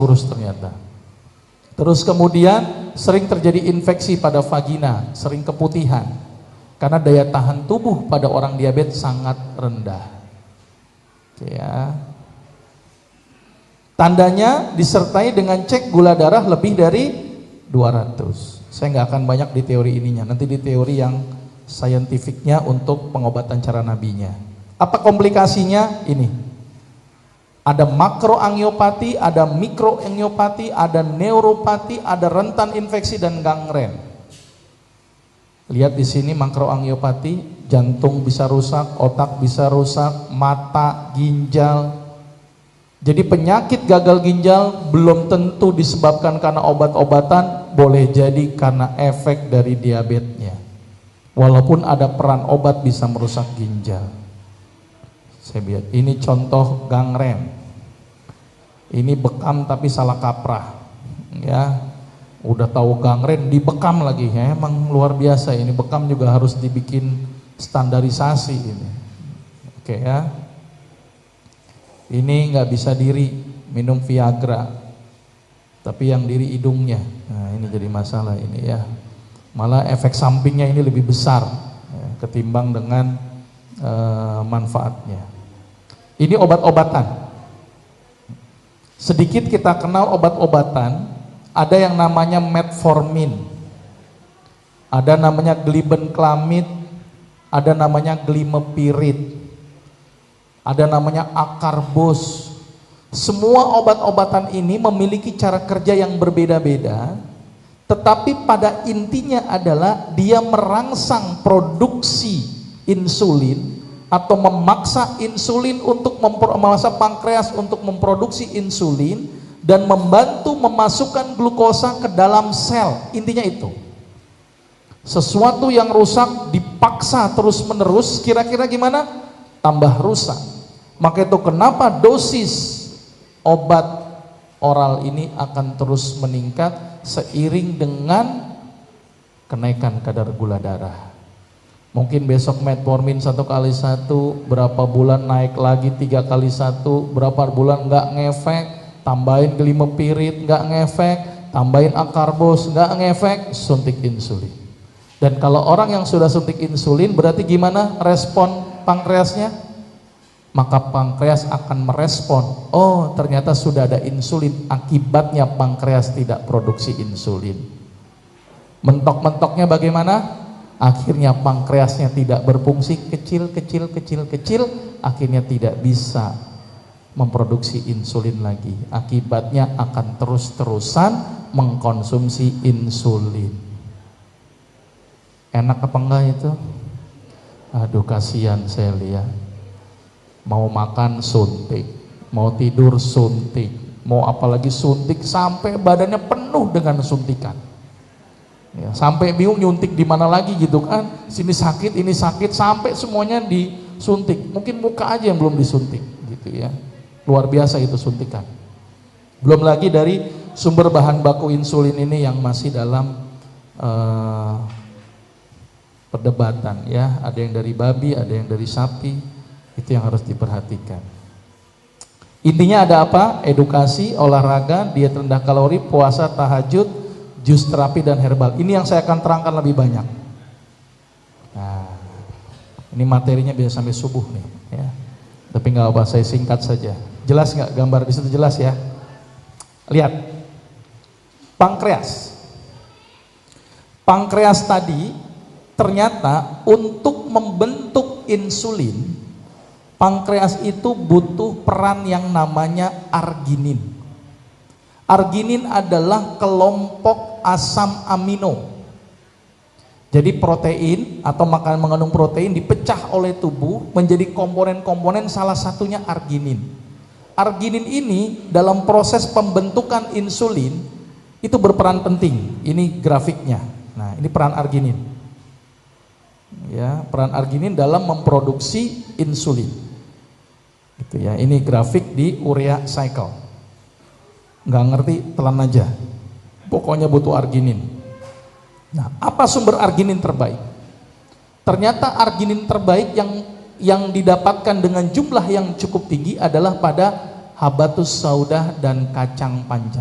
kurus ternyata. Terus kemudian sering terjadi infeksi pada vagina, sering keputihan karena daya tahan tubuh pada orang diabetes sangat rendah. Oke ya. Tandanya disertai dengan cek gula darah lebih dari 200. Saya nggak akan banyak di teori ininya, nanti di teori yang saintifiknya untuk pengobatan cara nabinya. Apa komplikasinya? Ini. Ada makroangiopati, ada mikroangiopati, ada neuropati, ada rentan infeksi dan gangren. Lihat di sini makroangiopati, jantung bisa rusak, otak bisa rusak, mata, ginjal. Jadi penyakit gagal ginjal belum tentu disebabkan karena obat-obatan, boleh jadi karena efek dari diabetesnya. Walaupun ada peran obat bisa merusak ginjal. Saya lihat ini contoh gangren. Ini bekam tapi salah kaprah. Ya. Udah tahu gangren dibekam lagi. Ya, emang luar biasa ini, bekam juga harus dibikin standarisasi ini. Oke ya. Ini nggak bisa diri, minum Viagra. Tapi yang diri hidungnya. Nah, ini jadi masalah ini ya. Malah efek sampingnya ini lebih besar ya, ketimbang dengan manfaatnya. Ini obat-obatan. Sedikit kita kenal obat-obatan, ada yang namanya metformin, ada namanya glibenclamid, ada namanya glimepirid, ada namanya akarbos. Semua obat-obatan ini memiliki cara kerja yang berbeda-beda, tetapi pada intinya adalah dia merangsang produksi insulin atau memaksa insulin untuk memaksa pankreas untuk memproduksi insulin dan membantu memasukkan glukosa ke dalam sel. Intinya itu. Sesuatu yang rusak dipaksa terus-menerus, kira-kira gimana? Tambah rusak. Maka itu kenapa dosis obat oral ini akan terus meningkat seiring dengan kenaikan kadar gula darah. Mungkin besok metformin 1 kali 1, berapa bulan naik lagi 3 kali 1, berapa bulan nggak ngefek, tambahin glimepirid nggak ngefek, tambahin akarbos nggak ngefek, suntik insulin. Dan kalau orang yang sudah suntik insulin berarti gimana respon pankreasnya? Maka pankreas akan merespon, oh ternyata sudah ada insulin, akibatnya pankreas tidak produksi insulin. Mentok-mentoknya bagaimana? Akhirnya pankreasnya tidak berfungsi, kecil, akhirnya tidak bisa memproduksi insulin lagi. Akibatnya akan terus-terusan mengkonsumsi insulin. Enak apa enggak itu? Aduh kasihan saya lihat. Mau makan suntik, mau tidur suntik, mau apalagi suntik sampai badannya penuh dengan suntikan. Ya, sampai bingung nyuntik di mana lagi gitu kan, sini sakit, ini sakit, sampai semuanya disuntik. Mungkin muka aja yang belum disuntik gitu ya. Luar biasa itu suntikan. Belum lagi dari sumber bahan baku insulin ini yang masih dalam perdebatan ya. Ada yang dari babi, ada yang dari sapi. Itu yang harus diperhatikan. Intinya ada apa? Edukasi, olahraga, diet rendah kalori, puasa, tahajud, jus terapi dan herbal. Ini yang saya akan terangkan lebih banyak. Nah, ini materinya bisa sampai subuh nih ya. Tapi nggak apa, saya singkat saja. Jelas nggak gambar di situ, jelas ya? Lihat. Pankreas. Pankreas tadi ternyata untuk membentuk insulin, pankreas itu butuh peran yang namanya arginin. Arginin adalah kelompok asam amino. Jadi protein atau makanan mengandung protein dipecah oleh tubuh menjadi komponen-komponen, salah satunya arginin. Arginin ini dalam proses pembentukan insulin itu berperan penting. Ini grafiknya. Nah, ini peran arginin. Ya, peran arginin dalam memproduksi insulin. Gitu ya. Ini grafik di urea cycle. Nggak ngerti, telan aja. Pokoknya butuh arginin. Nah, apa sumber arginin terbaik? Ternyata arginin terbaik yang didapatkan dengan jumlah yang cukup tinggi adalah pada habatus saudah dan kacang panjang.